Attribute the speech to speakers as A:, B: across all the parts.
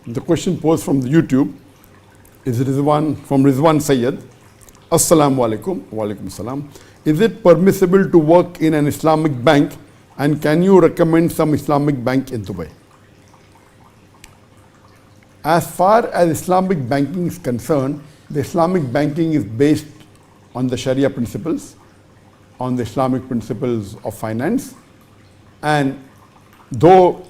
A: The question posed from the YouTube is Rizwan, from Rizwan Sayyed. Assalamu alaikum. Wa alaikum salam. Is it permissible to work in an Islamic bank, and can you recommend some Islamic bank in Dubai? As far as Islamic banking is concerned, the Islamic banking is based on the Sharia principles, on the Islamic principles of finance. And though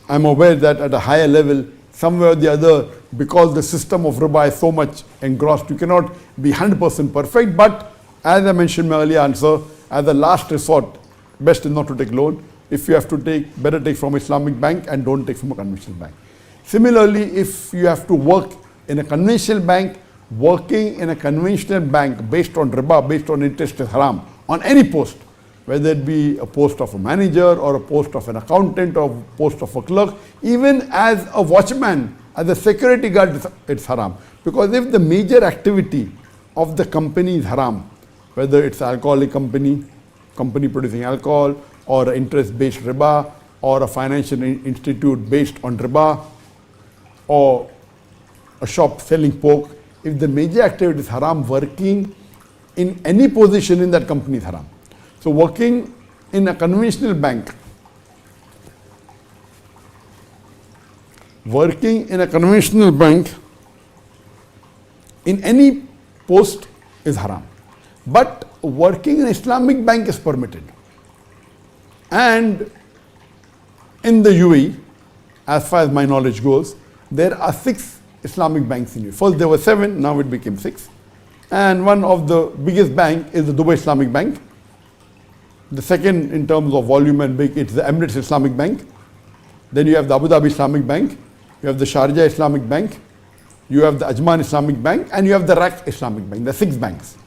A: I'm aware that at a higher level, somewhere or the other, because the system of riba is so much engrossed, you cannot be 100% perfect. But as I mentioned in my earlier answer, as a last resort, best is not to take loan. If you have to take, better take from Islamic bank and don't take from a conventional bank. Similarly, if you have to work in a conventional bank, working in a conventional bank based on riba, based on interest is haram on any post, whether it be a post of a manager or a post of an accountant or a post of a clerk, even as a watchman, as a security guard, it's haram. Because if the major activity of the company is haram, whether it's an alcoholic company, company producing alcohol, or an interest-based riba, or a financial institute based on riba, or a shop selling pork, if the major activity is haram, working in any position in that company is haram. So working in a conventional bank, in any post is haram. But working in Islamic bank is permitted. And in the UAE, as far as my knowledge goes, there are 6 Islamic banks in UAE. First there were 7, now it became 6. And one of the biggest bank is the Dubai Islamic Bank. The second in terms of volume and big, it's the Emirates Islamic Bank. Then you have the Abu Dhabi Islamic Bank. You have the Sharjah Islamic Bank. You have the Ajman Islamic Bank. And you have the Rak Islamic Bank. There are 6 banks.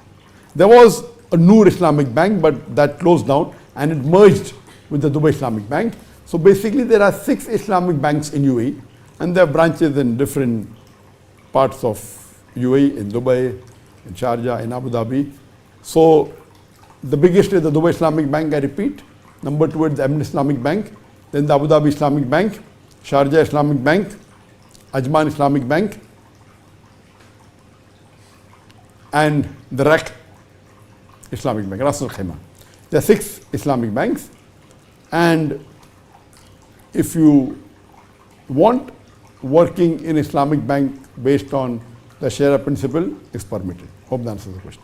A: There was a Noor Islamic Bank, but that closed down and it merged with the Dubai Islamic Bank. So basically there are 6 Islamic banks in UAE, and there are branches in different parts of UAE, in Dubai, in Sharjah, in Abu Dhabi. So the biggest is the Dubai Islamic Bank, I repeat. Number 2 is the Emirates Islamic Bank. Then the Abu Dhabi Islamic Bank, Sharjah Islamic Bank, Ajman Islamic Bank, and the Rak Islamic Bank, Ras Al Khaimah. There are 6 Islamic banks, and if you want working in Islamic bank based on the Sharia principle, is permitted. Hope that answers the question.